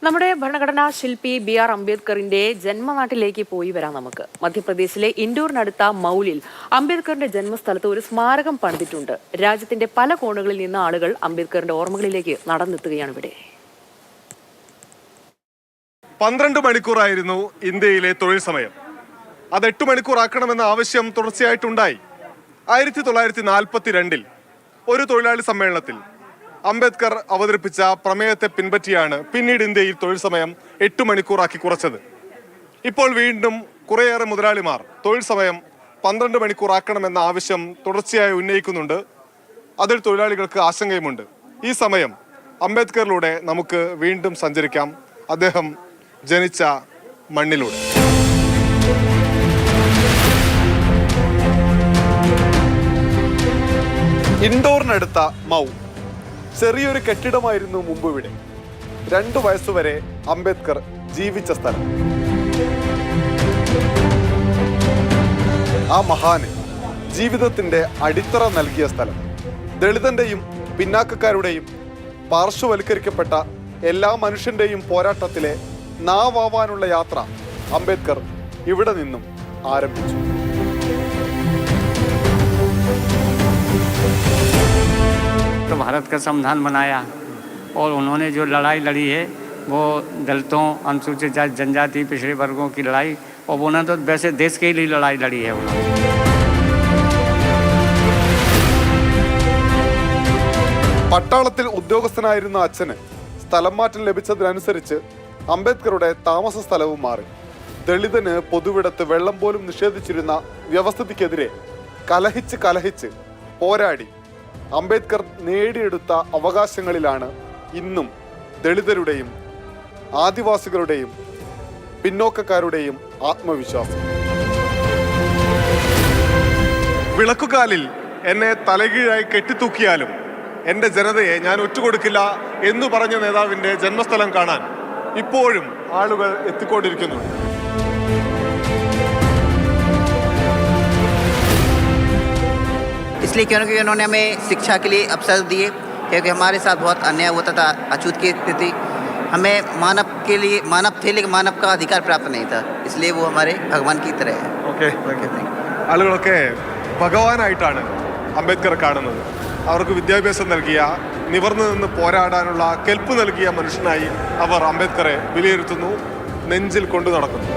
നമ്മുടെ ഭരണഘടനാ ശില്പി ബി.ആർ. അംബേദ്കറിന്റെ ജന്മനാട്ടിലേക്ക് പോയി വരാം നമുക്ക്. മധ്യപ്രദേശിലെ ഇൻഡോറിനടുത്ത മൗലിൽ അംബേദ്കറിന്റെ ജന്മസ്ഥലത്ത് ഒരു സ്മാരകം പണിതിട്ടുണ്ട്. രാജ്യത്തിന്റെ പല കോണുകളിൽ നിന്ന് ആളുകൾ അംബേദ്കറിന്റെ ഓർമ്മകളിലേക്ക് നടന്നെത്തുകയാണ് ഇവിടെ. 12 മണിക്കൂറായിരുന്നു ഇന്ത്യയിലെ തൊഴിൽ സമയം. അത് 8 മണിക്കൂറാക്കണമെന്ന ആവശ്യം തുടർച്ചയായിട്ടുണ്ടായി. 1942 ഒരു തൊഴിലാളി സമ്മേളനത്തിൽ അംബേദ്കർ അവതരിപ്പിച്ച പ്രമേയത്തെ പിൻപറ്റിയാണ് പിന്നീട് ഇന്ത്യയിൽ തൊഴിൽ സമയം 8 മണിക്കൂറാക്കി കുറച്ചത്. ഇപ്പോൾ വീണ്ടും കുറേയേറെ മുതലാളിമാർ തൊഴിൽ സമയം 12 മണിക്കൂറാക്കണമെന്ന ആവശ്യം തുടർച്ചയായി ഉന്നയിക്കുന്നുണ്ട്. അതിൽ തൊഴിലാളികൾക്ക് ആശങ്കയുമുണ്ട്. ഈ സമയം അംബേദ്കറിലൂടെ നമുക്ക് വീണ്ടും സഞ്ചരിക്കാം, അദ്ദേഹം ജനിച്ച മണ്ണിലൂടെ. ഇൻഡോറിനടുത്ത മൗ ചെറിയൊരു കെട്ടിടമായിരുന്നു മുമ്പ് ഇവിടെ. 2 വയസ്സുവരെ അംബേദ്കർ ജീവിച്ച സ്ഥലം. ആ മഹാന് ജീവിതത്തിന്റെ അടിത്തറ നൽകിയ സ്ഥലം. ദളിതന്റെയും പിന്നാക്കക്കാരുടെയും പാർശ്വവൽക്കരിക്കപ്പെട്ട എല്ലാ മനുഷ്യന്റെയും പോരാട്ടത്തിലെ നാവാവാനുള്ള യാത്ര അംബേദ്കർ ഇവിടെ നിന്നും ആരംഭിച്ചു. तो भारत का संविधान बनाया और उन्होंने जो लड़ाई लड़ी है वो दलितों, अनुसूचित जनजाति, पिछड़े वर्गों की लड़ाई, और उन्होंने तो वैसे देश के लिए लड़ाई लड़ी है उन्होंने. പട്ടാളത്തിൽ ഉദ്യോഗസ്ഥനായിരുന്ന അച്ഛന് സ്ഥലം മാറ്റം ലഭിച്ചതിനനുസരിച്ച് അംബേദ്കറുടെ താമസ സ്ഥലവും മാറി. ദളിതന് പൊതുവിടത്ത് വെള്ളം പോലും നിഷേധിച്ചിരുന്ന വ്യവസ്ഥിതിക്കെതിരെ കലഹിച്ച് പോരാടി അംബേദ്കർ നേടിയെടുത്ത അവകാശങ്ങളിലാണ് ഇന്നും ദളിതരുടെയും ആദിവാസികളുടെയും പിന്നോക്കക്കാരുടെയും ആത്മവിശ്വാസം. വിളക്കുകാലിൽ എന്നെ തലകീഴായി കെട്ടിത്തൂക്കിയാലും എൻ്റെ ജനതയെ ഞാൻ ഒറ്റുകൊടുക്കില്ല എന്ന് പറഞ്ഞ നേതാവിൻ്റെ ജന്മസ്ഥലം കാണാൻ ഇപ്പോഴും ആളുകൾ എത്തിക്കൊണ്ടിരിക്കുന്നുണ്ട്. इसलिए क्योंकि उन्होंने हमें शिक्षा के लिए अवसर दिए, क्योंकि हमारे साथ बहुत अन्याय होता था, अछूत की स्थिति. हमें मानव के लिए मानव थे, लेकिन मानव का अधिकार प्राप्त नहीं था. इसलिए वो हमारे भगवान की तरह है. ഓക്കെ, ആളുകളൊക്കെ ഭഗവാനായിട്ടാണ് അംബേദ്കർ കാണുന്നത്. അവർക്ക് വിദ്യാഭ്യാസം നൽകിയ, നിവർന്നു നിന്ന് പോരാടാനുള്ള കെൽപ്പ് നൽകിയ മനുഷ്യനായി അവർ അംബേദ്കറെ വിലയിരുത്തുന്നു, നെഞ്ചിൽ കൊണ്ടു നടക്കുന്നു.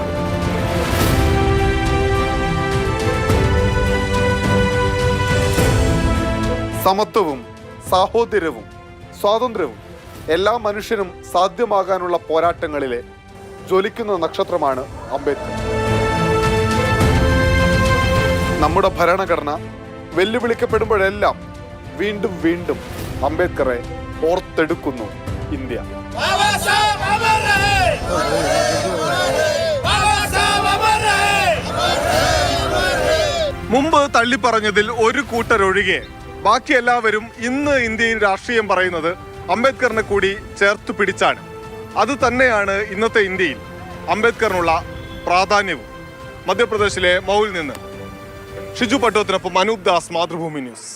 സമത്വവും സാഹോദര്യവും സ്വാതന്ത്ര്യവും എല്ലാ മനുഷ്യനും സാധ്യമാകാനുള്ള പോരാട്ടങ്ങളിലെ ജ്വലിക്കുന്ന നക്ഷത്രമാണ് അംബേദ്കർ. നമ്മുടെ ഭരണഘടന വെല്ലുവിളിക്കപ്പെടുമ്പോഴെല്ലാം വീണ്ടും വീണ്ടും അംബേദ്കറെ ഓർത്തെടുക്കുന്നു ഇന്ത്യ. മുമ്പ് തള്ളിപ്പറഞ്ഞതിൽ ഒരു കൂട്ടരൊഴികെ ബാക്കി എല്ലാവരും ഇന്ന് ഇന്ത്യയിൽ രാഷ്ട്രീയം പറയുന്നത് അംബേദ്കറിനെ കൂടി ചേർത്ത് പിടിച്ചാണ്. അത് തന്നെയാണ് ഇന്നത്തെ ഇന്ത്യയിൽ അംബേദ്കറിനുള്ള പ്രാധാന്യവും. മധ്യപ്രദേശിലെ മൗലിൽ നിന്ന് ഷിജു പട്ടോത്തിനൊപ്പം അനൂപ് ദാസ്, മാതൃഭൂമി ന്യൂസ്.